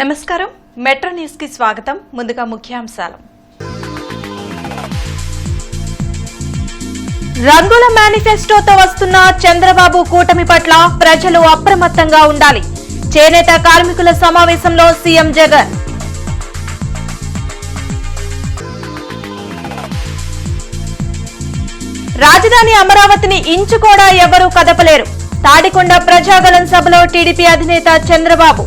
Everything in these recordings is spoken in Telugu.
నమస్కారం మెట్రో న్యూస్ కి స్వాగతం. ముందుగా ముఖ్యాంశాలు. రంగుల మేనిఫెస్టోతో వస్తున్న చంద్రబాబు కూటమి పట్ల ప్రజలు అప్రమత్తంగా ఉండాలి. చేనేత కార్మికుల సమావేశంలో సీఎం జగన్. రాజధాని అమరావతిని ఇంచు కూడా ఎవరూ కదపలేరు. తాడికొండ ప్రజాగళం సభలో టీడీపీ అధినేత చంద్రబాబు.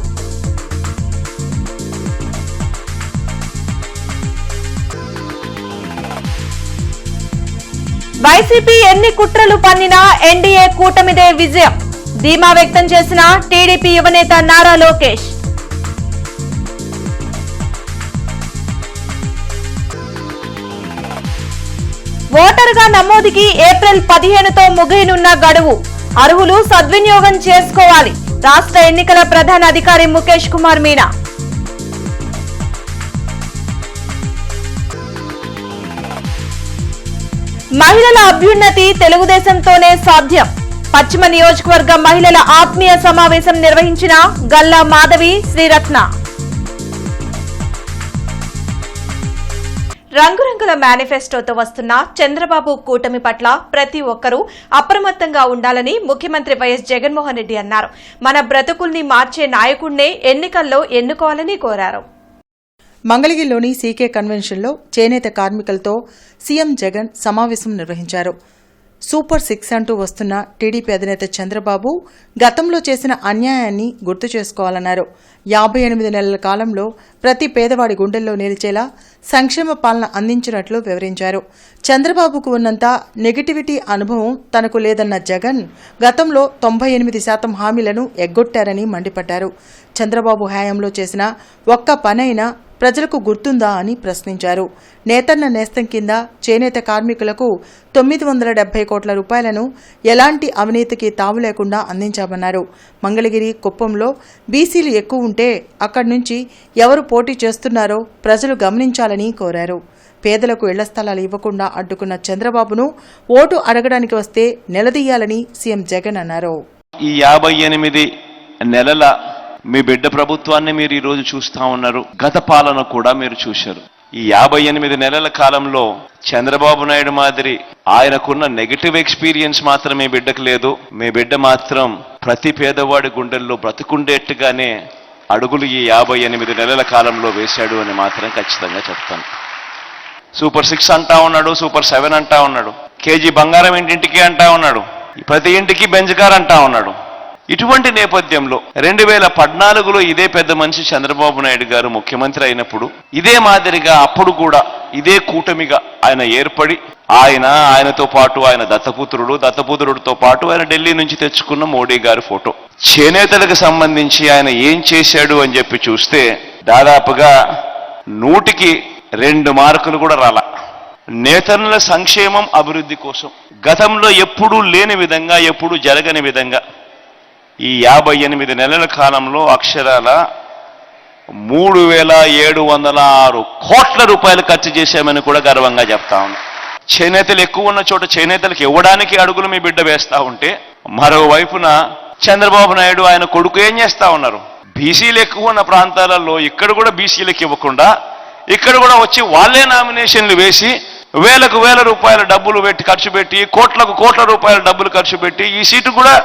వైసీపీ ఎన్ని కుట్రలు పన్నినా ఎన్డీఏ కూటమిదే విజయం ధీమా వ్యక్తం చేసిన టీడీపీ యువనేత నారా లోకేష్. ఓటరుగా నమోదుకి ఏప్రిల్ 15తో ముగియనున్న గడువు. అర్హులు సద్వినియోగం చేసుకోవాలి. రాష్ట్ర ఎన్నికల ప్రధాన అధికారి ముఖేష్ కుమార్ మీనా. మహిళల అభ్యున్నతి తెలుగుదేశంతోనే సాధ్యం. పశ్చిమ నియోజకవర్గ మహిళల ఆత్మీయ సమావేశం నిర్వహించిన గల్లా మాధవి, శ్రీరత్న. రంగురంగుల మేనిఫెస్టోతో వస్తున్న చంద్రబాబు కూటమి పట్ల ప్రతి ఒక్కరూ అప్రమత్తంగా ఉండాలని ముఖ్యమంత్రి వైఎస్ జగన్మోహన్ రెడ్డి అన్నారు. మన బ్రతుకుల్ని మార్చే నాయకుడినే ఎన్నికల్లో ఎన్నుకోవాలని కోరారు. మంగళగిరిలోని సీకే కన్వెన్షన్లో చేనేత కార్మికులతో సీఎం జగన్ సమావేశం నిర్వహించారు. సూపర్ 6 అంటూ వస్తున్న టీడీపీ అధినేత చంద్రబాబు గతంలో చేసిన అన్యాయాన్ని గుర్తు చేసుకోవాలన్నారు. 58 నెలల కాలంలో ప్రతి పేదవాడి గుండెల్లో నిలిచేలా సంక్షేమ పాలన అందించినట్లు వివరించారు. చంద్రబాబుకు ఉన్నంత నెగటివిటీ అనుభవం తనకు లేదన్న జగన్ గతంలో 98% హామీలను ఎగ్గొట్టారని మండిపడ్డారు. చంద్రబాబు హయాంలో చేసిన ఒక్క పనైనా ప్రజలకు గుర్తుందా అని ప్రశ్నించారు. నేతన్న నేస్తం కింద చేనేత కార్మికులకు 970 కోట్ల రూపాయలను ఎలాంటి అవినీతికి తావు లేకుండా అందించామన్నారు. మంగళగిరి, కుప్పంలో బీసీలు ఎక్కువ ఉంటే అక్కడి నుంచి ఎవరు పోటీ చేస్తున్నారో ప్రజలు గమనించాలని కోరారు. పేదలకు ఇళ్ల స్థలాలు ఇవ్వకుండా అడ్డుకున్న చంద్రబాబును ఓటు అడగడానికి వస్తే నిలదీయాలని సీఎం జగన్ అన్నారు. ఈ 58 నెలల మీ బిడ్డ ప్రభుత్వాన్ని మీరు ఈ రోజు చూస్తా ఉన్నారు. గత పాలన కూడా మీరు చూశారు. ఈ 58 నెలల కాలంలో చంద్రబాబు నాయుడు మాదిరి ఆయనకున్న నెగటివ్ ఎక్స్పీరియన్స్ మాత్రం మీ బిడ్డకు లేదు. మీ బిడ్డ మాత్రం ప్రతి పేదవాడి గుండెల్లో బ్రతుకుండేట్టుగానే అడుగులు ఈ 58 నెలల కాలంలో వేశాడు అని మాత్రం ఖచ్చితంగా చెప్తాను. సూపర్ 6 అంటా ఉన్నాడు, సూపర్ 7 అంటా ఉన్నాడు, కేజీ బంగారం ఇంటింటికి అంటా ఉన్నాడు, ప్రతి ఇంటికి బెంజ్ కార్ అంటా ఉన్నాడు. ఇటువంటి నేపథ్యంలో 2014లో ఇదే పెద్ద మనిషి చంద్రబాబు నాయుడు గారు ముఖ్యమంత్రి అయినప్పుడు ఇదే మాదిరిగా అప్పుడు కూడా ఇదే కూటమిగా ఆయన ఏర్పడి ఆయనతో పాటు ఆయన దత్తపుత్రుడితో పాటు ఆయన ఢిల్లీ నుంచి తెచ్చుకున్న మోడీ గారి ఫోటో, చేనేతలకు సంబంధించి ఆయన ఏం చేశాడు అని చెప్పి చూస్తే దాదాపుగా 100కి 2 మార్కులు కూడా రాలా. నేతన్నుల సంక్షేమం అభివృద్ధి కోసం గతంలో ఎప్పుడూ లేని విధంగా, ఎప్పుడూ జరగని విధంగా ఈ 58 నెలల కాలంలో అక్షరాల 3706 కోట్ల రూపాయలు ఖర్చు చేశామని కూడా గర్వంగా చెప్తా ఉన్నాం. చేనేతలు ఎక్కువ ఉన్న చోట చేనేతలకు ఇవ్వడానికి అడుగులు మీ బిడ్డ వేస్తా ఉంటే, మరోవైపున చంద్రబాబు నాయుడు ఆయన కొడుకు ఏం చేస్తా ఉన్నారు? బీసీలు ఎక్కువ ఉన్న ప్రాంతాలలో ఇక్కడ కూడా బీసీలకు ఇవ్వకుండా ఇక్కడ కూడా వచ్చి వాళ్ళే నామినేషన్లు వేసి వేల రూపాయల డబ్బులు ఖర్చు పెట్టి కోట్ల రూపాయల డబ్బులు ఖర్చు పెట్టి ఈ సీటు కూడా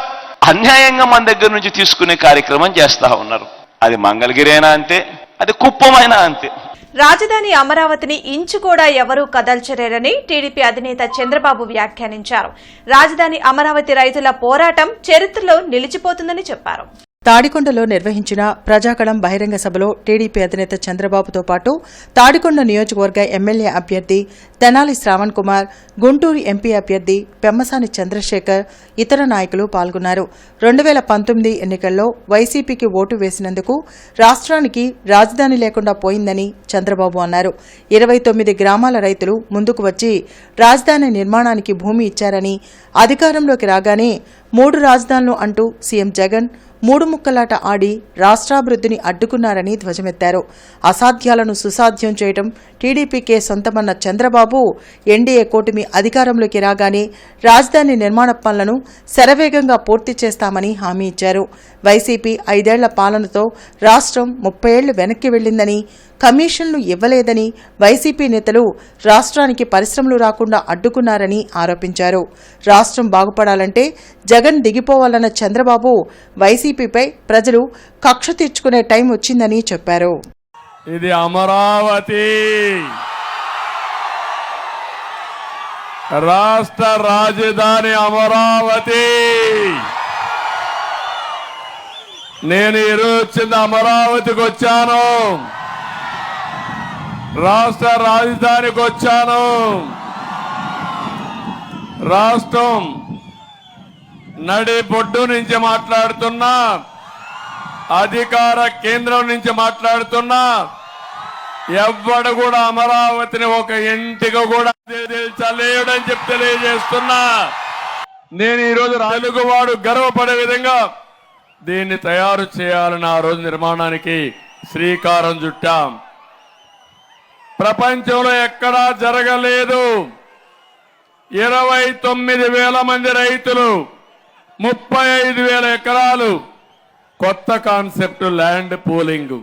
అన్యాయంగా మన దగ్గర నుంచి తీసుకునే కార్యక్రమం చేస్తా ఉన్నారు. అది మంగళగిరి అయినా అంతే, అది కుప్పమైనా అంతే. రాజధాని అమరావతిని ఇంచు కూడా ఎవరూ కదల్చలేరని టీడీపీ అధినేత చంద్రబాబు వ్యాఖ్యానించారు. రాజధాని అమరావతి రైతుల పోరాటం చరిత్రలో నిలిచిపోతుందని చెప్పారు. తాడికొండలో నిర్వహించిన ప్రజాగళం బహిరంగ సభలో టీడీపీ అధినేత చంద్రబాబుతో పాటు తాడికొండ నియోజకవర్గ ఎమ్మెల్యే అభ్యర్థి తెనాలి శ్రావణ్ కుమార్, గుంటూరు ఎంపీ అభ్యర్థి పెమ్మసాని చంద్రశేఖర్, ఇతర నాయకులు పాల్గొన్నారు. 2019 ఎన్నికల్లో వైసీపీకి ఓటు వేసినందుకు రాష్ట్రానికి రాజధాని లేకుండా పోయిందని చంద్రబాబు అన్నారు. 29 గ్రామాల రైతులు ముందుకు వచ్చి రాజధాని నిర్మాణానికి భూమి ఇచ్చారని, అధికారంలోకి రాగానే 3 రాజధానులు అంటూ సీఎం జగన్ మూడు ముక్కలాట ఆడి రాష్ట్రాభివృద్ధిని అడ్డుకున్నారని ధ్వజమెత్తారు. అసాధ్యాలను సుసాధ్యం చేయడం టీడీపీకే సొంతమన్న చంద్రబాబు ఎన్డీఏ కూటమి అధికారంలోకి రాగానే రాజధాని నిర్మాణ పనులను శరవేగంగా పూర్తి చేస్తామని హామీ ఇచ్చారు. వైసీపీ 5 ఏళ్ల పాలనతో రాష్ట్రం 30 ఏళ్లు వెనక్కి వెళ్లిందని, కమిషన్లు ఇవ్వలేదని వైసీపీ నేతలు రాష్ట్రానికి పరిశ్రమలు రాకుండా అడ్డుకున్నారని ఆరోపించారు. రాష్ట్రం బాగుపడాలంటే జగన్ దిగిపోవాలన్న చంద్రబాబు వైసీపీపై ప్రజలు కక్ష తీర్చుకునే టైం వచ్చిందని చెప్పారు. ఇది అమరావతి, రాష్ట్ర రాజధాని అమరావతి. నేను ఈరోజు వచ్చింది అమరావతికి వచ్చాను, రాష్ట్ర రాజధానికి వచ్చాను. రాష్ట్రం నడి బొడ్డు నుంచి మాట్లాడుతున్నా, అధికార కేంద్రం నుంచి మాట్లాడుతున్నా. ఎవ్వడు కూడా అమరావతిని ఒక ఇంటికి కూడా తెలియలేడని చెప్పి తెలియజేస్తున్నా. నేను ఈరోజు తెలుగువాడు గర్వపడే విధంగా దీన్ని తయారు చేయాలని ఆ రోజు నిర్మాణానికి శ్రీకారం చుట్టాం. ప్రపంచంలో ఎక్కడా జరగలేదు. 29,000 మంది రైతులు, 35,000 ఎకరాలు, కొత్త కాన్సెప్ట్ ల్యాండ్ పూలింగ్.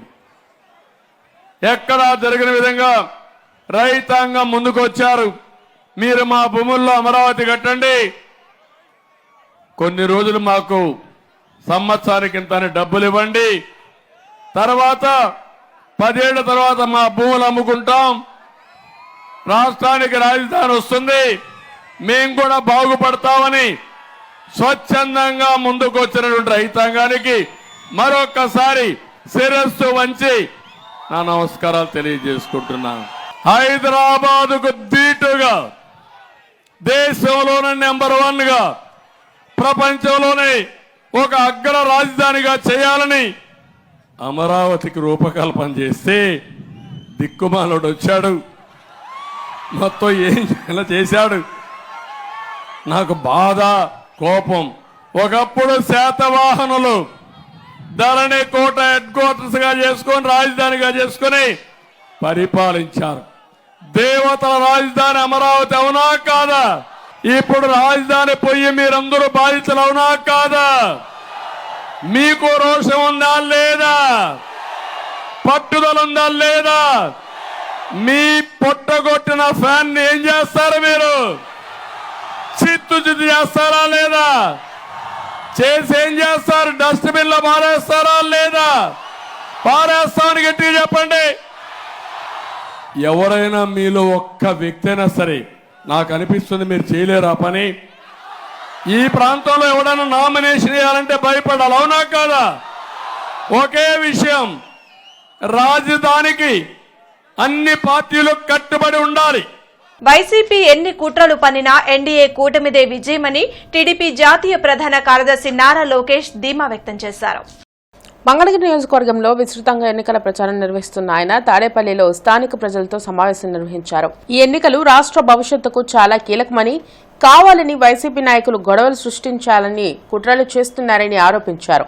ఎక్కడా జరిగిన విధంగా రైతాంగం ముందుకొచ్చారు. మీరు మా భూముల్లో అమరావతి కట్టండి, కొన్ని రోజులు మాకు సంవత్సరానికి ఇంత డబ్బులు ఇవ్వండి, తర్వాత 10 ఏళ్ల తర్వాత మా భూములు అమ్ముకుంటాం, రాష్ట్రానికి రాజధాని వస్తుంది, మేము కూడా బాగుపడతామని స్వచ్ఛందంగా ముందుకు వచ్చినటువంటి రైతాంగానికి మరొక్కసారి శిరస్సు వంచి నా నమస్కారాలు తెలియజేసుకుంటున్నాను. హైదరాబాదుకు దీటుగా దేశంలోనే నెంబర్ 1 గా ప్రపంచంలోనే ఒక అగ్ర రాజధానిగా చేయాలని అమరావతికి రూపకల్పన చేస్తే దిక్కుమాలోడు వచ్చాడు, మొత్తం ఏం చేయాలో చేశాడు. నాకు బాధ, కోపం. ఒకప్పుడు శాతవాహనులు ధరణి కోట హెడ్ క్వార్టర్స్ గా చేసుకొని రాజధానిగా చేసుకుని పరిపాలించారు. దేవతల రాజధాని అమరావతి అవునా కాదా? ఇప్పుడు రాజధాని పోయి మీరందరూ బాధితులు అవునా కాదా? మీకు రోషం ఉందా లేదా? పట్టుదల ఉందా లేదా? మీ పొట్టగొట్టిన ఫ్యాన్ ఏం చేస్తారు? మీరు చిత్తు చేస్తారా లేదా? చేసి ఏం చేస్తారు? డస్ట్బిన్ లో పారేస్తారా లేదా? పారేస్తామని గట్టిగా చెప్పండి. ఎవరైనా మీలో ఒక్క వ్యక్తి అయినా సరే నాకు అనిపిస్తుంది మీరు చేయలేరా పని? ఈ ప్రాంతంలో ఎవడైనా నామినేషన్ చేయాలంటే భయపడాలి, అవునా కాదా? ఒకే విషయం, రాజధానికి అన్ని పార్టీలు కట్టుబడి ఉండాలి. వైసీపీ ఎన్ని కుట్రలు పన్నినా ఎన్డీఏ కూటమిదే విజయమని టీడీపీ జాతీయ ప్రధాన కార్యదర్శి నారా లోకేష్ ధీమా వ్యక్తం చేశారు. మంగళగిరి నియోజకవర్గంలో విస్తృతంగా ఎన్నికల ప్రచారం నిర్వహిస్తున్న ఆయన తాడేపల్లిలో స్థానిక ప్రజలతో సమావేశం నిర్వహించారు. ఈ ఎన్నికలు రాష్ట్ర భవిష్యత్తుకు చాలా కీలకమని, కావాలని వైసీపీ నాయకులు గొడవలు సృష్టించాలని కుట్రలు చేస్తున్నారని ఆరోపించారు.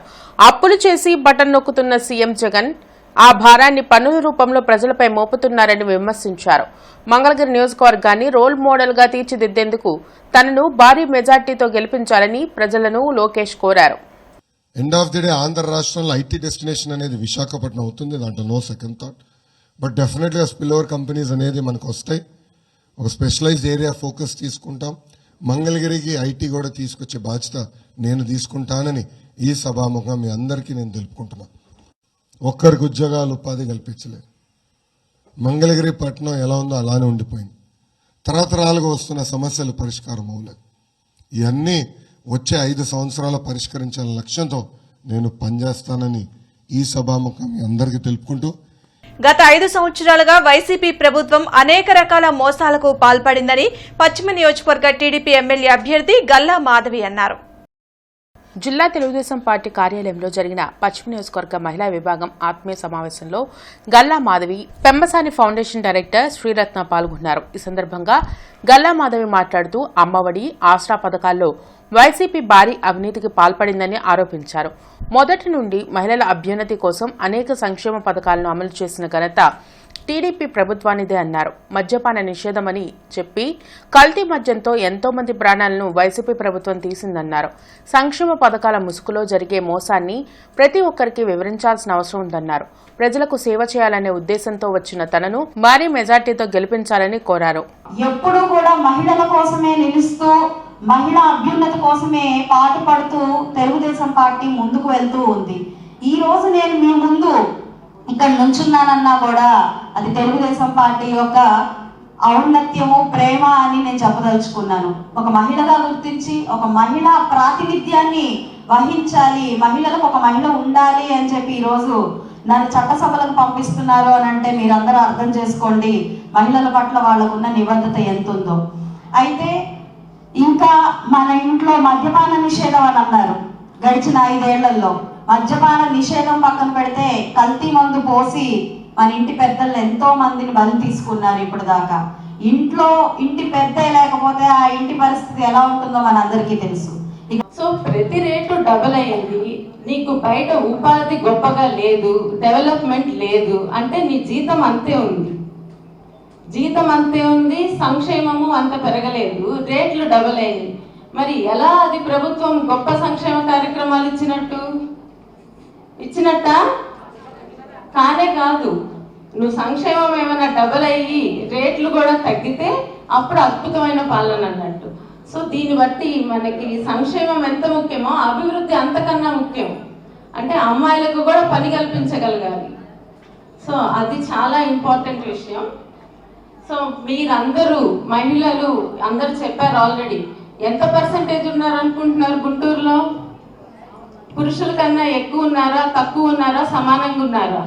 అప్పులు చేసి బటన్ నొక్కుతున్న సీఎం జగన్ ఆ భారాన్ని పన్నుల రూపంలో ప్రజలపై మోపుతున్నారని విమర్శించారు. మంగళగిరి నియోజకవర్గాన్ని రోల్ మోడల్ గా తీర్చిదిద్దేందుకు తనను భారీ మెజార్టీతో గెలిపించాలని ప్రజలను లోకేష్ కోరారు. End of the day Andhra రాష్ట్రంలో ఐటీ డెస్టినేషన్ అనేది విశాఖపట్నం అవుతుంది, దాంట్లో నో సెకండ్ థాట్. బట్ డెఫినెట్గా స్పిల్ ఓవర్ కంపెనీస్ అనేది మనకు వస్తాయి. ఒక స్పెషలైజ్డ్ ఏరియా ఫోకస్ తీసుకుంటాం. మంగళగిరికి ఐటీ కూడా తీసుకొచ్చే బాధ్యత నేను తీసుకుంటానని ఈ సభాముఖంగా మీ అందరికీ నేను తెలుపుకుంటున్నా. ఒక్కరికి ఉద్యోగాలు ఉపాధి కల్పించలేదు. మంగళగిరి పట్టణం ఎలా ఉందో అలానే ఉండిపోయింది. తరతరాలుగా వస్తున్న సమస్యలు పరిష్కారం అవ్వలేదు. ఇవన్నీ వచ్చే 5 సంవత్సరాల పరిష్కరించాలనే లక్ష్యంతో నేను పనిచేస్తానని ఈ సభాముఖం మీ అందరికీ తెలుపుకుంటూ, గత 5 సంవత్సరాలుగా వైసీపీ ప్రభుత్వం అనేక రకాల మోసాలకు పాల్పడిందని పశ్చిమ నియోజకవర్గ టీడీపీ ఎమ్మెల్యే అభ్యర్థి గల్లా మాధవి అన్నారు. జిల్లా తెలుగుదేశం పార్టీ కార్యాలయంలో జరిగిన పశ్చిమ నియోజకవర్గ మహిళా విభాగం ఆత్మీయ సమావేశంలో గల్లా మాధవి, పెంబసాని ఫౌండేషన్ డైరెక్టర్ శ్రీరత్న పాల్గొన్నారు. ఈ సందర్భంగా గల్లా మాధవి మాట్లాడుతూ అమ్మఒడి, ఆసరా పథకాల్లో వైసీపీ భారీ అవినీతికి పాల్పడిందని ఆరోపించారు. మొదటి నుండి మహిళల అభ్యున్నతి కోసం అనేక సంక్షేమ పథకాలను అమలు చేసిన ఘనత టీడీపీ ప్రభుత్వానిదే అన్నారు. మద్యపాన నిషేధమని చెప్పి కల్తీ మద్యంతో ఎంతో మంది ప్రాణాలను వైసీపీ ప్రభుత్వం తీసిందన్నారు. సంక్షేమ పథకాల ముసుగులో జరిగే మోసాన్ని ప్రతి ఒక్కరికి వివరించాల్సిన అవసరం ఉందన్నారు. ప్రజలకు సేవ చేయాలనే ఉద్దేశంతో వచ్చిన తనను భారీ మెజార్టీతో గెలిపించాలని కోరారు. ఎప్పుడూ కూడా మహిళల కోసమే నిలుస్తూ మహిళా అభ్యున్నతి కోసమే పాటుపడుతూ తెలుగుదేశం పార్టీ ముందుకు వెళ్తూ ఉంది. ఈ రోజు నేను మీ ముందు ఇక్కడ నుంచున్నానన్నా కూడా అది తెలుగుదేశం పార్టీ యొక్క ఔన్నత్యము, ప్రేమ అని నేను చెప్పదలుచుకున్నాను. ఒక మహిళగా గుర్తించి ఒక మహిళా ప్రాతినిధ్యాన్ని వహించాలి, మహిళలకు ఒక మహిళ ఉండాలి అని చెప్పి ఈరోజు నన్ను చట్టసభలకు పంపిస్తున్నారు అని అంటే మీరందరూ అర్థం చేసుకోండి మహిళల పట్ల వాళ్ళకున్న నిబద్ధత ఎంత ఉందో. అయితే ఇంకా మన ఇంట్లో మద్యపాన నిషేధం అని అన్నారు. గడిచిన 5 ఏళ్లలో మద్యపాన నిషేధం పక్కన పెడితే కల్తీ మందు పోసి మన ఇంటి పెద్దలు ఎంతో మందిని బలి తీసుకున్నారు. ఇప్పుడు దాకా ఇంటి పెద్ద లేకపోతే ఆ ఇంటి పరిస్థితి ఎలా ఉంటుందో మనందరికీ తెలుసు. సో ప్రతి రేటు డబల్ అయ్యింది. నీకు బయట ఉపాధి గొప్పగా లేదు, డెవలప్మెంట్ లేదు అంటే నీ జీతం అంతే ఉంది, సంక్షేమము అంత పెరగలేదు, రేట్లు డబల్ అయింది. మరి ఎలా అది ప్రభుత్వం గొప్ప సంక్షేమ కార్యక్రమాలు ఇచ్చినట్ట కానే కాదు. నువ్వు సంక్షేమం ఏమైనా డబల్ అయ్యి రేట్లు కూడా తగ్గితే అప్పుడు అద్భుతమైన పాలన అన్నట్టు. సో దీన్ని బట్టి మనకి సంక్షేమం ఎంత ముఖ్యమో అభివృద్ధి అంతకన్నా ముఖ్యం. అంటే అమ్మాయిలకు కూడా పని కల్పించగలగాలి. సో అది చాలా ఇంపార్టెంట్ విషయం. సో మీరందరూ మహిళలు అందరూ చెప్పారు ఆల్రెడీ. ఎంత పర్సెంటేజ్ ఉన్నారు అనుకుంటున్నారు గుంటూరులో? పురుషుల కన్నా ఎక్కువ ఉన్నారా, తక్కువ ఉన్నారా, సమానంగా ఉన్నారా?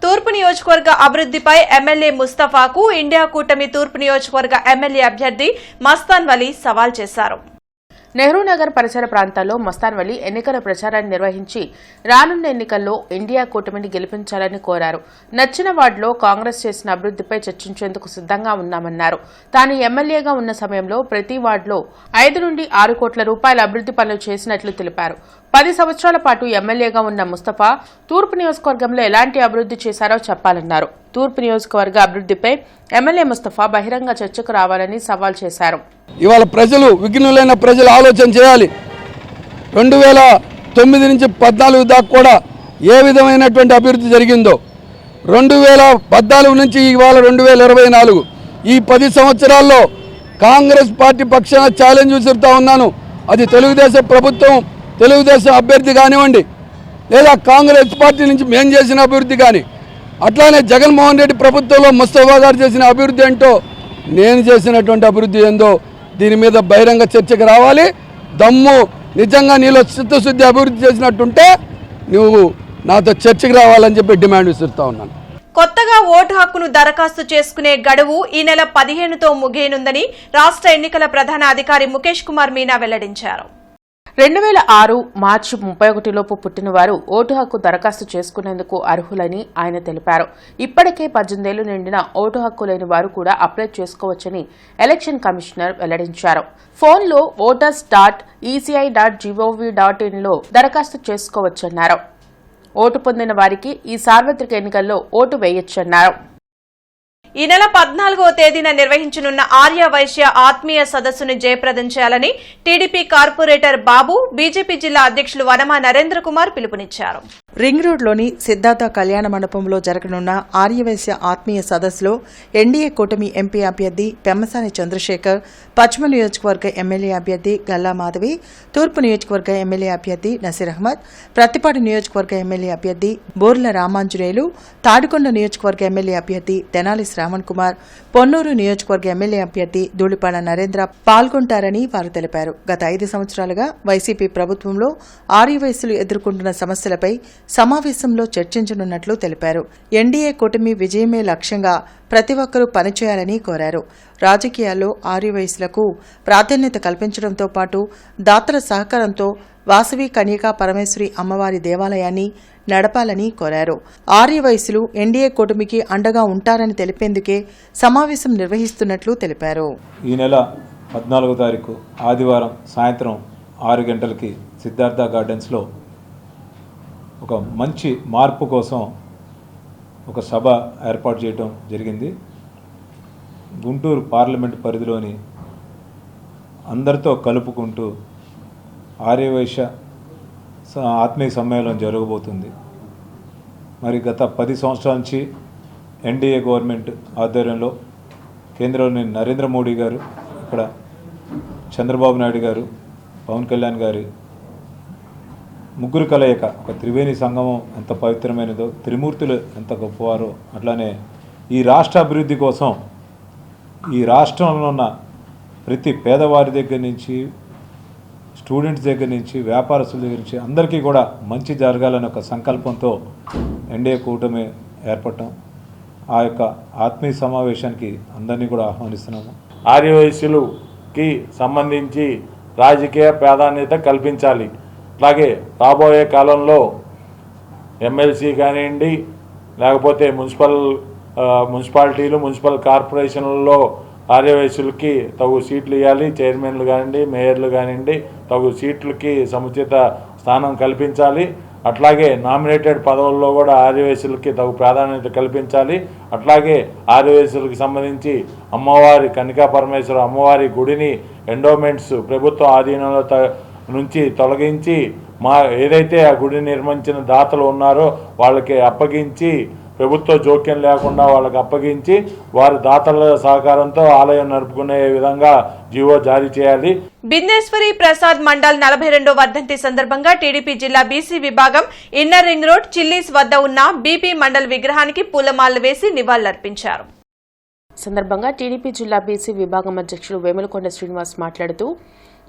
తూర్పు నియోజకవర్గ అభివృద్ధిపై ఎమ్మెల్యే ముస్తఫాకు ఇండియా కూటమి తూర్పు నియోజకవర్గ ఎమ్మెల్యే అభ్యర్థి మస్తాన్ వలీ సవాల్ చేశారు. నెహ్రూ నగర్ పరిసర ప్రాంతాల్లో మస్తాన్ వలీ ఎన్నికల ప్రచారాన్ని నిర్వహించి రానున్న ఎన్నికల్లో ఇండియా కూటమిని గెలిపించాలని కోరారు. నచ్చిన వార్డులో కాంగ్రెస్ చేసిన అభివృద్ధిపై చర్చించేందుకు సిద్ధంగా ఉన్నామన్నారు. తాను ఎమ్మెల్యేగా ఉన్న సమయంలో ప్రతి వార్డులో 5 నుండి 6 కోట్ల రూపాయల అభివృద్ధి పనులు చేసినట్లు తెలిపారు. 10 సంవత్సరాల పాటు ఎమ్మెల్యేగా ఉన్న ముస్తఫా తూర్పు నియోజకవర్గంలో ఎలాంటి అభివృద్ధి చేశారో చెప్పాలన్నారు. తూర్పు నియోజకవర్గ అభివృద్ధిపై ఎమ్మెల్యే ముస్తఫా బహిరంగ చర్చకు రావాలని సవాల్ చేశారు. ఇవాళ విఘ్నులైన ప్రజలు ఆలోచన చేయాలి. 2009 నుంచి 14 దాకా కూడా ఏ విధమైనటువంటి అభివృద్ధి జరిగిందో, 2014 నుంచి ఇవాళ 2024 ఈ 10 సంవత్సరాల్లో కాంగ్రెస్ పార్టీ పక్షాన ఛాలెంజ్ విసురుతా ఉన్నాను. అది తెలుగుదేశం ప్రభుత్వం, తెలుగుదేశం అభ్యర్థి కానివ్వండి, లేదా కాంగ్రెస్ పార్టీ నుంచి మేము చేసిన అభివృద్ధి కానీ, అట్లానే జగన్మోహన్ రెడ్డి ప్రభుత్వంలో ముస్తఫా గారు చేసిన అభివృద్ధి ఏంటో, నేను చేసినటువంటి అభివృద్ధి ఏందో దీని మీద బహిరంగ చర్చకు రావాలి. దమ్ము నిజంగా నీలో చిత్తశుద్ధి అభివృద్ధి చేసినట్టుంటే నువ్వు నాతో చర్చకు రావాలని చెప్పి డిమాండ్ విసురుతా ఉన్నాను. కొత్తగా ఓటు హక్కును దరఖాస్తు చేసుకునే గడువు ఈ నెల 15తో ముగియనుందని రాష్ట్ర ఎన్నికల ప్రధాన అధికారి ముఖేష్ కుమార్ మీనా వెల్లడించారు. 2006 మార్చి 31లోపు పుట్టిన వారు ఓటు హక్కు దరఖాస్తు చేసుకునేందుకు అర్హులని ఆయన తెలిపారు. ఇప్పటికే 18 ఏళ్లు నిండిన ఓటు హక్కు లేని వారు కూడా అప్లై చేసుకోవచ్చని ఎలక్షన్ కమిషనర్ వెల్లడించారు. ఫోన్లో voters.eci.gov.in లో దరఖాస్తు చేసుకోవచ్చన్నారు. ఓటు పొందిన వారికి ఈ సార్వత్రిక ఎన్నికల్లో ఓటు వేయొచ్చన్నారు. ఈ నెల 14వ తేదీన నిర్వహించనున్న ఆర్య వైశ్య ఆత్మీయ సదస్సును జయప్రదం చేయాలని టీడీపీ కార్పొరేటర్ బాబు, బీజేపీ జిల్లా అధ్యక్షులు వనమా నరేంద్ర కుమార్ పిలుపునిచ్చారు. రింగ్ రోడ్లోని సిద్ధార్థ కళ్యాణ మండపంలో జరగనున్న ఆర్యవైశ్య ఆత్మీయ సదస్సులో ఎన్డీఏ కూటమి ఎంపీ అభ్యర్థి పెమ్మసాని చంద్రశేఖర్, పశ్చిమ నియోజకవర్గ ఎమ్మెల్యే అభ్యర్థి గల్లా మాధవి, తూర్పు నియోజకవర్గ ఎమ్మెల్యే అభ్యర్థి నసీర్ అహ్మద్, ప్రత్తిపాడు నియోజకవర్గ ఎమ్మెల్యే అభ్యర్థి బోర్ల రామాంజనేయులు, తాడికొండ నియోజకవర్గ ఎమ్మెల్యే అభ్యర్థి తెనాలి శ్రావణ్ కుమార్, పొన్నూరు నియోజకవర్గ ఎమ్మెల్యే అభ్యర్థి ధూళిపాల నరేంద్ర పాల్గొంటారని వారు తెలిపారు. గత 5 సంవత్సరాలుగా వైసీపీ ప్రభుత్వంలో ఆర్యవైశ్యులు ఎదుర్కొంటున్న సమస్యలపై సమావేశంలో చర్చించనున్నట్లు తెలిపారు. ఎన్డీఏ కూటమి విజయమే లక్ష్యంగా ప్రతి ఒక్కరూ పనిచేయాలని కోరారు. రాజకీయాల్లో ఆర్యవయసులకు ప్రాధాన్యత కల్పించడంతో పాటు దాతల సహకారంతో వాసవి కన్యకా పరమేశ్వరి అమ్మవారి దేవాలయాన్ని నడపాలని కోరారు. ఆర్యవయసులు ఎన్డీఏ కూటమికి అండగా ఉంటారని తెలిపేందుకే సమావేశం నిర్వహిస్తున్నట్లు తెలిపారు. ఈ నెల 14వ తారీఖు ఆదివారం సాయంత్రం 6 గంటలకి సిద్ధార్థ గార్డెన్స్లో ఒక మంచి మార్పు కోసం ఒక సభ ఏర్పాటు చేయడం జరిగింది. గుంటూరు పార్లమెంటు పరిధిలోని అందరితో కలుపుకుంటూ ఆర్యవైశ్య ఆత్మీయ సమ్మేళనం జరగబోతుంది. మరి గత 10 సంవత్సరాల నుంచి ఎన్డీఏ గవర్నమెంట్ ఆధ్వర్యంలో కేంద్రంలోని నరేంద్ర మోడీ గారు, ఇక్కడ చంద్రబాబు నాయుడు గారు, పవన్ కళ్యాణ్ గారి ముగ్గురు కలయిక ఒక త్రివేణి సంగమం ఎంత పవిత్రమైనదో, త్రిమూర్తులు ఎంత గొప్పవారో, అట్లానే ఈ రాష్ట్ర అభివృద్ధి కోసం ఈ రాష్ట్రంలో ఉన్న ప్రతి పేదవారి దగ్గర నుంచి, స్టూడెంట్స్ దగ్గర నుంచి, వ్యాపారస్తుల దగ్గర నుంచి అందరికీ కూడా మంచి జరగాలనే ఒక సంకల్పంతో ఎన్డీఏ కూటమి ఏర్పడటం, ఆ యొక్క ఆత్మీయ సమావేశానికి అందరినీ కూడా ఆహ్వానిస్తున్నాము. ఆర్యవైశ్యులకి సంబంధించి రాజకీయ ప్రాధాన్యత కల్పించాలి. అలాగే రాబోయే కాలంలో ఎమ్మెల్సీ కానివ్వండి, లేకపోతే మున్సిపాలిటీలు, మున్సిపల్ కార్పొరేషన్లలో ఆర్యవైశ్యులకి తగు సీట్లు ఇవ్వాలి. చైర్మన్లు కానివ్వండి, మేయర్లు కానివ్వండి, తగు సీట్లకి సముచిత స్థానం కల్పించాలి. అట్లాగే నామినేటెడ్ పదవుల్లో కూడా ఆర్యవైశ్యులకి తగు ప్రాధాన్యత కల్పించాలి. అట్లాగే ఆర్యవైశ్యులకి సంబంధించి అమ్మవారి కన్యకా పరమేశ్వర అమ్మవారి గుడిని ఎండోమెంట్స్ ప్రభుత్వం ఆధీనంలో నుంచి తొలగించి ఏదైతే ఆ గుడిని నిర్మించిన దాతలు ఉన్నారో వాళ్ళకి అప్పగించి, ప్రభుత్వ జోక్యం లేకుండా వాళ్ళకి అప్పగించి వారి దాతల సహకారంతో ఆలయం నడుపుకునే విధంగా జీవో జారీ చేయాలి. బిందేశ్వరి ప్రసాద్ మండల్ 42వ వర్ధంతి సందర్భంగా టీడీపీ జిల్లా బీసీ విభాగం ఇన్నర్ రింగ్ రోడ్ చిల్లీస్ వద్ద ఉన్న బీపీ మండల్ విగ్రహానికి పూలమాలలు వేసి నివాళులర్పించారు. సందర్భంగా టీడీపీ జిల్లా బీసీ విభాగం అధ్యక్షుడు వేములకొండ శ్రీనివాస్ మాట్లాడుతూ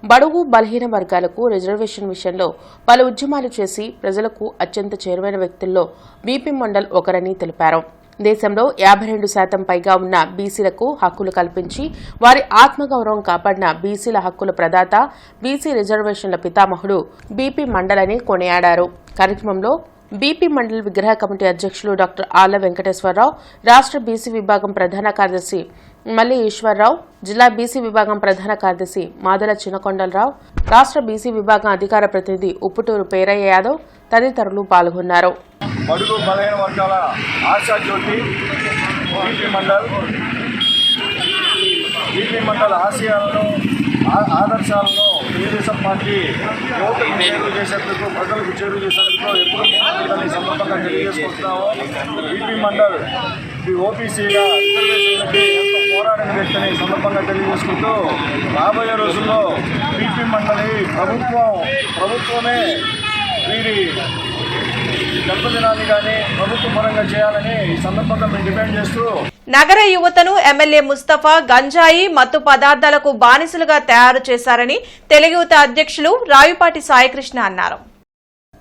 బడుగు బలహీన వర్గాలకు రిజర్వేషన్ విషయంలో పలు ఉద్యమాలు చేసి ప్రజలకు అత్యంత చేరువైన వ్యక్తుల్లో బీపీ మండల్ ఒకరని తెలిపారు. దేశంలో 52% పైగా ఉన్న బీసీలకు హక్కులు కల్పించి వారి ఆత్మగౌరవం కాపాడిన బీసీల హక్కుల ప్రదాత, బీసీ రిజర్వేషన్ల పితామహుడు బీపీ మండల్ అని కొనియాడారు. కార్యక్రమంలో బీపీ మండల్ విగ్రహ కమిటీ అధ్యక్షులు డాక్టర్ ఆళ్ల వెంకటేశ్వరరావు, రాష్ట్ర బీసీ విభాగం ప్రధాన కార్యదర్శి మల్లి ఈశ్వరరావు, జిల్లా బీసీ విభాగం ప్రధాన కార్యదర్శి మాదల చిన్నకొండలరావు, రాష్ట్ర బీసీ విభాగం అధికార ప్రతినిధి ఉప్పుటూరు పేరయ్య యాదవ్ తదితరులు పాల్గొన్నారు. బడుగు బలహీన వర్గాల ఆశాజ్యోతి బీపీ మండల్ ఆశయాలను, ఆదర్శాలను తెలుగుదేశం పార్టీ యువతకు చేరువ చేసేందుకు, ప్రజలకు చేరువ చేసేందుకు ఎప్పుడు ముందుంటుందని సందర్భంగా తెలియజేసుకుంటున్నాము. బీపీ మండల్ ఓబీసీగా రిజర్వేషన్లకి ఎంతో పోరాడిన వ్యక్తిని సందర్భంగా తెలియజేసుకుంటూ రాబోయే రోజుల్లో బీపీ మండలి ప్రభుత్వమే వీరి జన్మదినాన్ని కానీ ప్రభుత్వ పరంగా చేయాలని ఈ సందర్భంగా మేము డిమాండ్ చేస్తూ నగర యువతను ఎమ్మెల్యే ముస్తఫా గంజాయి, మత్తు పదార్థాలకు బానిసలుగా తయారు చేశారని తెలుగు యువత అధ్యక్షులు రావిపాటి సాయికృష్ణ అన్నారు.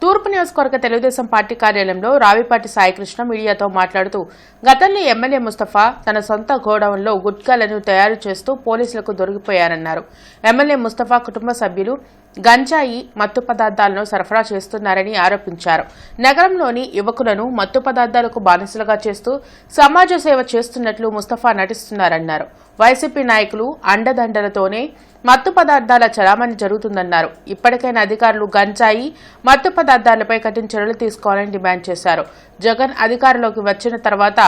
తూర్పు నియోజకవర్గ తెలుగుదేశం పార్టీ కార్యాలయంలో రావిపాటి సాయికృష్ణ మీడియాతో మాట్లాడుతూ గతంలో ఎమ్మెల్యే ముస్తఫా తన సొంత గోడౌన్లో గుట్కాలను తయారు చేస్తూ పోలీసులకు దొరికిపోయారన్నారు. ఎమ్మెల్యే ముస్తఫా కుటుంబ సభ్యులు గంజాయి, మత్తు పదార్థాలను సరఫరా చేస్తున్నారని ఆరోపించారు. నగరంలోని యువకులను మత్తు పదార్థాలకు బానిసలుగా చేస్తూ సమాజ సేవ చేస్తున్నట్లు ముస్తఫా నటిస్తున్నారన్నారు. వైసీపీ నాయకులు అండదండలతోనే మత్తు పదార్థాల చలామణి జరుగుతుందన్నారు. ఇప్పటికైనా అధికారులు గంజాయి, మత్తు పదార్థాలపై కఠిన చర్యలు తీసుకోవాలని డిమాండ్ చేశారు. జగన్ అధికారంలోకి వచ్చిన తర్వాత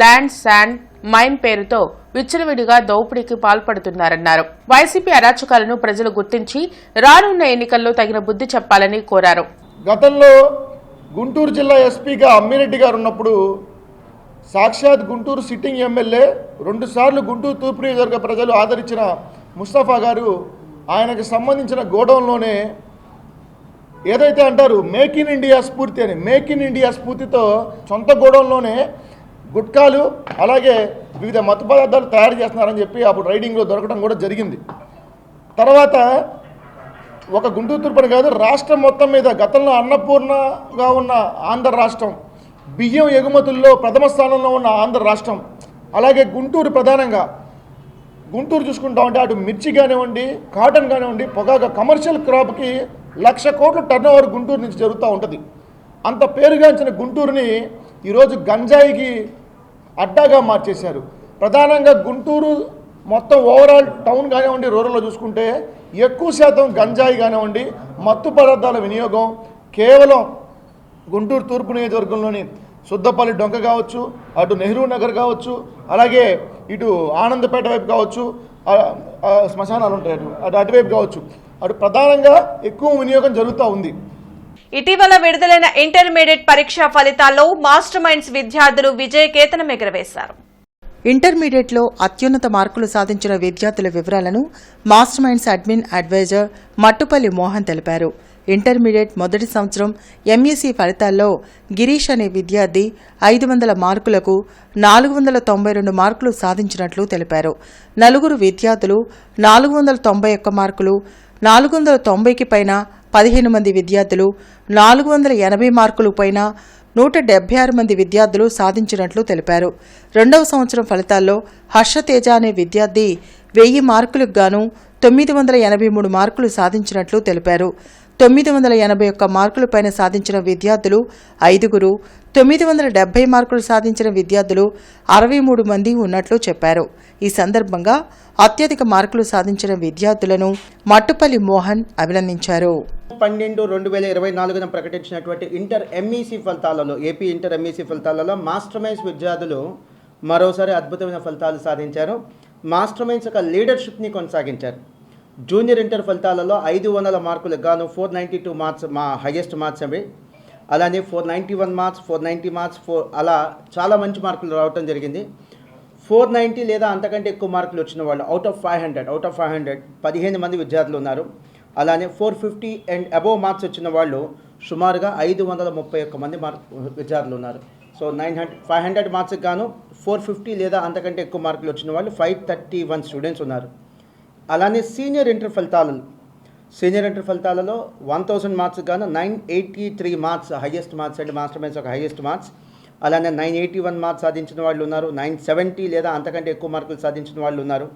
ల్యాండ్, శాండ్, మైన్ పేరుతో విచ్చలవిడిగా దోపిడీకి పాల్పడుతున్నారన్నారు. వైసీపీ అరాచకాలను ప్రజలు గుర్తించి రానున్న ఎన్నికల్లో తగిన బుద్ధి చెప్పాలని కోరారు. గతంలో గుంటూరు జిల్లా ఎస్పీగా అమ్మిరెడ్డి గారు ఉన్నప్పుడు సాక్షాత్ గుంటూరు సిట్టింగ్ ఎమ్మెల్యే 2 సార్లు గుంటూరు తూర్పు నియోజకవర్గ ప్రజలు ఆదరించిన ముస్తఫా గారు ఆయనకు సంబంధించిన గోడౌన్లోనే ఏదైతే అంటారు మేక్ ఇన్ ఇండియా స్ఫూర్తి అని, మేక్ ఇన్ ఇండియా స్ఫూర్తితో సొంత గోడౌన్లోనే గుట్కాలు అలాగే వివిధ మత్తు పదార్థాలు తయారు చేస్తున్నారని చెప్పి అప్పుడు రైడింగ్లో దొరకడం కూడా జరిగింది. తర్వాత ఒక గుంటూరు తూర్పుని కాదు, రాష్ట్రం మొత్తం మీద గతంలో అన్నపూర్ణగా ఉన్న ఆంధ్ర రాష్ట్రం, బియ్యం ఎగుమతుల్లో ప్రథమ స్థానంలో ఉన్న ఆంధ్ర రాష్ట్రం, అలాగే గుంటూరు ప్రధానంగా గుంటూరు చూసుకుంటా ఉంటే అటు మిర్చి కానివ్వండి, కాటన్ కానివ్వండి, పొగాకు కమర్షియల్ క్రాప్కి 1,00,000 కోట్ల టర్నోవర్ గుంటూరు నుంచి జరుగుతూ ఉంటుంది. అంత పేరుగాంచిన గుంటూరుని ఈరోజు గంజాయికి అడ్డాగా మార్చేశారు. ప్రధానంగా గుంటూరు మొత్తం ఓవరాల్ టౌన్ కానివ్వండి, రూరల్లో చూసుకుంటే ఎక్కువ శాతం గంజాయి కానివ్వండి, మత్తు పదార్థాల వినియోగం కేవలం గుంటూరు తూర్పు నియోజకవర్గంలోని సుద్దపల్లి డొంక కావచ్చు, అటు నెహ్రూ నగర్ కావచ్చు, అలాగే ఇటు ఆనందపేట వైపు కావచ్చు, శ్మశానాలు ఉంటాయి అటువైపు కావచ్చు, అటు ప్రధానంగా ఎక్కువ వినియోగం జరుగుతూ ఉంది. ఇటీవల విడుదలైన ఇంటర్మీడియట్ పరీక్షా ఫలితాల్లో మాస్టర్ మైండ్స్ విద్యార్థులు విజయకేతనం ఎగురవేశారు. ఇంటర్మీడియట్లో అత్యున్నత మార్కులు సాధించిన విద్యార్థుల వివరాలను master minds admin advisor Mattupalli Mohan తెలిపారు. ఇంటర్మీడియట్ మొదటి సంవత్సరం ఎంఈసీ ఫలితాల్లో గిరీష్ అనే విద్యార్థి 500 మార్కులకు 492 మార్కులు సాధించినట్లు తెలిపారు. 4 విద్యార్థులు 491 మార్కులు, 490కి పైన 15 మంది విద్యార్థులు 480 మార్కులు పైన 176 మంది విద్యార్థులు సాధించినట్లు తెలిపారు. రెండవ సంవత్సరం ఫలితాల్లో హర్షతేజ అనే విద్యార్థి 1000 మార్కులకు గాను 983 మార్కులు సాధించినట్లు తెలిపారు. 981 మార్కుల పైన సాధించిన విద్యార్థులు 5, 970 మార్కులు సాధించిన విద్యార్థులు 63 మంది ఉన్నట్లు చెప్పారు. ఈ సందర్భంగా అత్యధిక మార్కులు సాధించిన విద్యార్థులను మట్టుపల్లి మోహన్ అభినందించారు. 12/2024 ప్రకటించినటువంటి ఇంటర్ ఎంఈసీ ఫలితాలలో, ఏపీ ఇంటర్ ఎంఈసీ ఫలితాలలో మాస్టర్ మైండ్స్ విద్యార్థులు మరోసారి అద్భుతమైన ఫలితాలు సాధించారు. మాస్టర్ మైండ్స్ యొక్క లీడర్షిప్ని కొనసాగించారు. జూనియర్ ఇంటర్ ఫలితాలలో 500 మార్కులకు గాను 492 మార్క్స్ మా హైయెస్ట్ మార్క్స్ అవి. అలానే 491 మార్క్స్, 490 మార్క్స్, అలా చాలా మంచి మార్కులు రావడం జరిగింది. 490 లేదా అంతకంటే ఎక్కువ మార్కులు వచ్చిన వాళ్ళు అవుట్ ఆఫ్ 500 15 మంది విద్యార్థులు ఉన్నారు. అలానే 450 అండ్ అబోవ్ మార్క్స్ వచ్చిన వాళ్ళు సుమారుగా 531 మంది విద్యార్థులు ఉన్నారు. సో 500 మార్క్స్కి గాను 450 లేదా అంతకంటే ఎక్కువ మార్కులు వచ్చిన వాళ్ళు 531 స్టూడెంట్స్ ఉన్నారు. అలానే సీనియర్ ఇంటర్ ఫలితాలలో 1000 మార్క్స్ గాను 983 marks highest marks and master minds ఒక హైయెస్ట్ మార్క్స్. అలానే 981 మార్క్స్ సాధించిన వాళ్ళు ఉన్నారు. 970 లేదా అంతకంటే ఎక్కువ మార్కులు సాధించిన వాళ్ళు ఉన్నారు.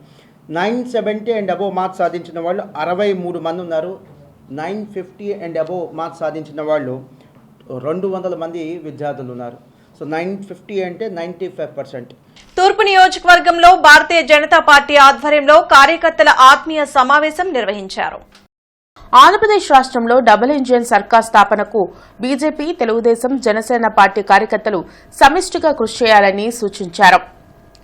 970 అండ్ అబోవ్ మార్క్స్ సాధించిన వాళ్ళు 63 మంది ఉన్నారు. 950 అండ్ అబోవ్ మార్క్స్ సాధించిన వాళ్ళు 200 మంది విద్యార్థులు ఉన్నారు. సో 950 అంటే 95%. తూర్పు నియోజకవర్గంలో భారతీయ జనతా పార్టీ ఆధ్వర్యంలో కార్యకర్తల ఆత్మీయ సమావేశం నిర్వహించారు. ఆంధ్రప్రదేశ్ రాష్ట్రంలో డబుల్ ఇంజిన్ సర్కార్ స్థాపనకు బీజేపీ, తెలుగుదేశం, జనసేన పార్టీ కార్యకర్తలు సమిష్టిగా కృషి చేయాలని సూచించారు.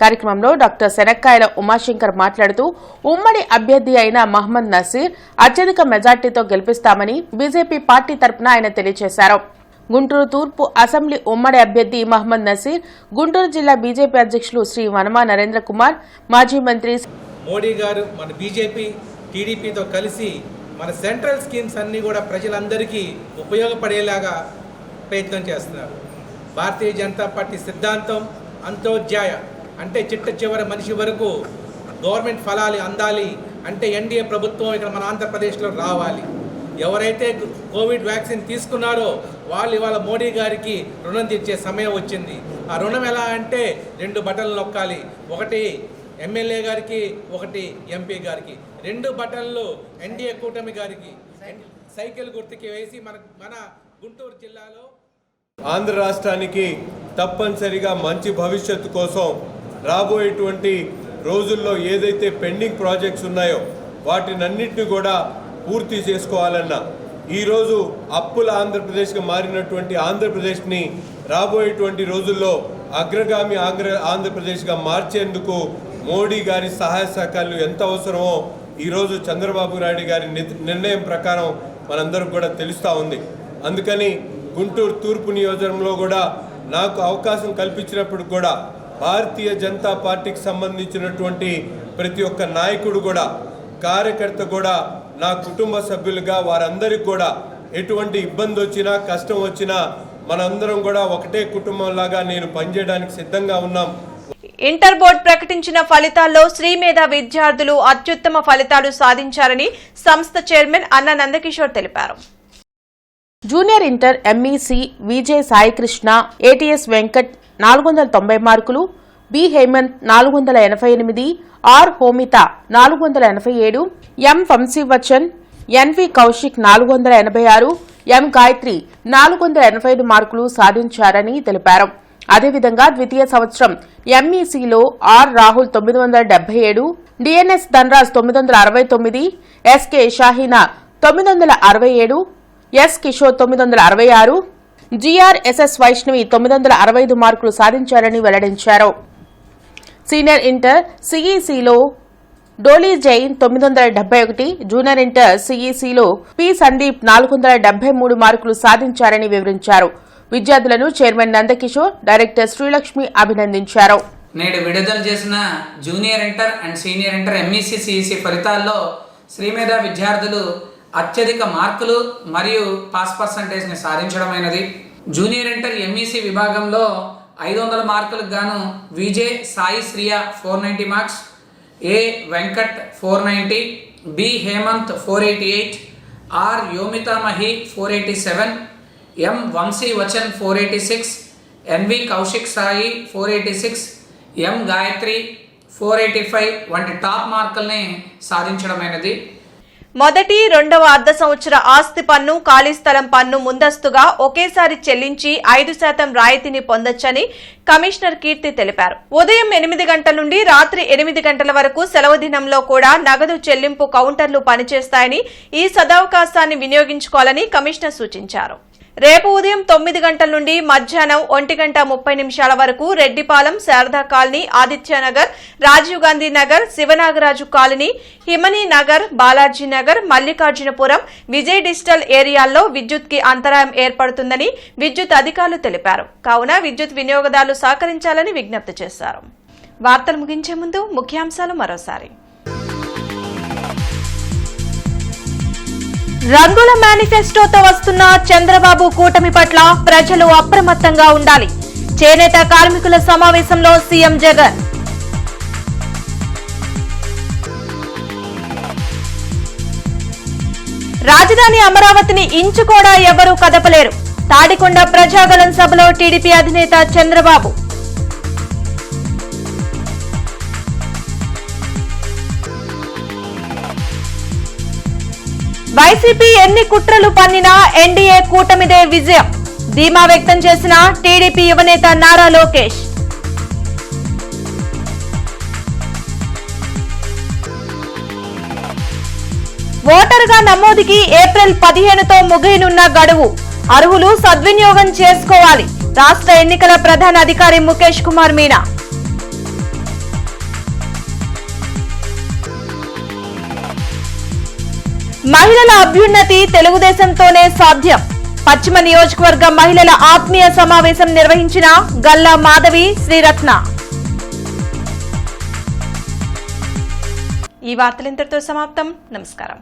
కార్యక్రమంలో డాక్టర్ శనక్కాయల ఉమాశంకర్ మాట్లాడుతూ ఉమ్మడి అభ్యర్థి అయిన మహమ్మద్ నసీర్ అత్యధిక మెజార్టీతో గెలిపిస్తామని బీజేపీ పార్టీ తరపున ఆయన తెలియజేశారు. గుంటూరు తూర్పు అసెంబ్లీ ఉమ్మడి అభ్యర్థి మహమ్మద్ నసీర్, గుంటూరు జిల్లా బీజేపీ అధ్యక్షులు శ్రీ వనమా నరేంద్ర కుమార్, మాజీ మంత్రి మోడీ గారు మన బీజేపీ, టీడీపీతో కలిసి మన సెంట్రల్ స్కీమ్స్ అన్నీ కూడా ప్రజలందరికీ ఉపయోగపడేలాగా ప్రయత్నం చేస్తున్నారు. భారతీయ జనతా పార్టీ సిద్ధాంతం అంత్యోదయ అంటే చిట్ట చివరి మనిషి వరకు గవర్నమెంట్ ఫలాలు అందాలి అంటే ఎన్డీఏ ప్రభుత్వం ఇక్కడ మన ఆంధ్రప్రదేశ్లో రావాలి. ఎవరైతే కోవిడ్ వ్యాక్సిన్ తీసుకున్నారో వాళ్ళు ఇవాళ మోడీ గారికి రుణం తీర్చే సమయం వచ్చింది. ఆ రుణం ఎలా అంటే 2 బటన్లు నొక్కాలి, ఒకటి ఎమ్మెల్యే గారికి, ఒకటి ఎంపీ గారికి. 2 బటన్లు ఎన్డీఏ కూటమి గారికి సైకిల్ గుర్తుకి వేసి మన గుంటూరు జిల్లాలో ఆంధ్ర రాష్ట్రానికి తప్పనిసరిగా మంచి భవిష్యత్తు కోసం రాబోయేటువంటి రోజుల్లో ఏదైతే పెండింగ్ ప్రాజెక్ట్స్ ఉన్నాయో వాటినన్నింటినీ కూడా పూర్తి చేసుకోవాలన్నా, ఈరోజు అప్పుల ఆంధ్రప్రదేశ్గా మారినటువంటి ఆంధ్రప్రదేశ్ని రాబోయేటువంటి రోజుల్లో అగ్రగామి ఆంధ్రప్రదేశ్గా మార్చేందుకు మోడీ గారి సహాయ సహకారాలు ఎంత అవసరమో ఈరోజు చంద్రబాబు నాయుడు గారి నిర్ణయం ప్రకారం మనందరికి కూడా తెలుస్తూ ఉంది. అందుకని గుంటూరు తూర్పు నియోజకవర్గంలో కూడా నాకు అవకాశం కల్పించినప్పుడు కూడా భారతీయ జనతా పార్టీకి సంబంధించినటువంటి ప్రతి ఒక్క నాయకుడు కూడా, కార్యకర్త కూడా నా కుటుంబ సభ్యులుగా వారందరికీ కూడా ఎటువంటి ఇబ్బంది వచ్చినా కష్టం వచ్చినా మనందరం కూడా ఒకటే కుటుంబంలాగా నేను పనిచేయడానికి సిద్ధంగా ఉన్నాం. ఇంటర్ బోర్డు ప్రకటించిన ఫలితాల్లో శ్రీమేధ విద్యార్థులు అత్యుత్తమ ఫలితాలు సాధించారని సంస్థ చైర్మన్ అన్న నందకిషోర్ తెలిపారు. Junior inter MEC Vijay Saikrishna ATS Venkat 490 మార్కులు, B Hemanth 488, R Homitha 487, M Vamsivachan, NV Kaushik 486, M Gayathri 485 మార్కులు సాధించారని తెలిపారు. అదేవిధంగా ద్వితీయ సంవత్సరం ఎంఈసీలో R Rahul 977, DNS Dhanaraj 969, SK Shahina 967, S Kishore 966, GRSS Vaishnavi 965 మార్కులు సాధించారని వెల్లడించారు. సీనియర్ ఇంటర్ సిఈసిలో డోలీ జైన్ 971, జూనియర్ ఇంటర్ సిఈసిలో పి సందీప్ 473 మార్కులు సాధించారని వివరించారు. విద్యార్థులను చైర్మన్ నందకిషోర్, డైరెక్టర్ శ్రీలక్ష్మి అభినందించారు. నేడు విడుదల చేసిన junior inter and senior inter MEC CEC ఫలితాల్లో శ్రీమేధ విద్యార్థులు అత్యధిక మార్కులు మరియు పాస్ పర్సంటేజ్ని సాధించడమైనది. జూనియర్ ఇంటర్ ఎంఈసీ విభాగంలో 500 మార్కులకు గాను Vijay Sai Sriya 490 marks, A Venkat 490, B Hemanth 488, R Yomithamahi 487, M Vamsi Vachan 486, NV Kaushik Sai 486, M Gayathri 485 వంటి టాప్ మార్కుల్ని సాధించడమైనది. మొదటి, రెండవ అర్ధ సంవత్సర ఆస్తి పన్ను, ఖాళీ స్థలం పన్ను ముందస్తుగా ఒకేసారి చెల్లించి 5% రాయితీని పొందొచ్చని కమిషనర్ కీర్తి తెలిపారు. ఉదయం 8 గంటల నుండి రాత్రి 8 గంటల వరకు సెలవు దినంలో కూడా నగదు చెల్లింపు కౌంటర్లు పనిచేస్తాయని, ఈ సదవకాశాన్ని వినియోగించుకోవాలని కమిషనర్ సూచించారు. రేపు ఉదయం 9 గంటల నుండి మధ్యాహ్నం 1:30 వరకు Reddipalem, Sharada colony, Adityanagar, Rajiv Gandhi Nagar, Sivanagaraju colony, Himani Nagar, Balaji Nagar, Mallikarjunapuram, Vijay digital ఏరియాల్లో విద్యుత్ కి అంతరాయం ఏర్పడుతుందని విద్యుత్ అధికారులు తెలిపారు. కావున విద్యుత్ వినియోగదారులు సహకరించాలని విజ్ఞప్తి చేశారు. వార్తలు ముగించే ముందు ముఖ్యాంశాలు మరోసారి. రంగుల మేనిఫెస్టోతో వస్తున్న చంద్రబాబు కూటమి పట్ల ప్రజలు అప్రమత్తంగా ఉండాలి. చేనేత కార్మికుల సమావేశంలో సీఎం జగన్. రాజధాని అమరావతిని ఇంచు కూడా ఎవరూ కదపలేరు. తాడికొండ ప్రజాగళం సభలో టీడీపీ అధినేత చంద్రబాబు. వైసీపీ ఎన్ని కుట్రలు పన్నినా ఎన్డీఏ కూటమిదే విజయం. ధీమా వ్యక్తం చేసిన టీడీపీ యువనేత నారా లోకేష్. ఓటరుగా నమోదుకి ఏప్రిల్ 15తో ముగియనున్న గడువు. అర్హులు సద్వినియోగం చేసుకోవాలి. రాష్ట్ర ఎన్నికల ప్రధాన అధికారి ముఖేష్ కుమార్ మీనా. మహిళల అభ్యున్నతి తెలుగుదేశంతోనే సాధ్యం. పశ్చిమ నియోజకవర్గ మహిళల ఆత్మీయ సమావేశం నిర్వహించిన గల్లా మాధవి, శ్రీరత్న. ఈ వార్తలు ఇంతటితో సమాప్తం. నమస్కారం.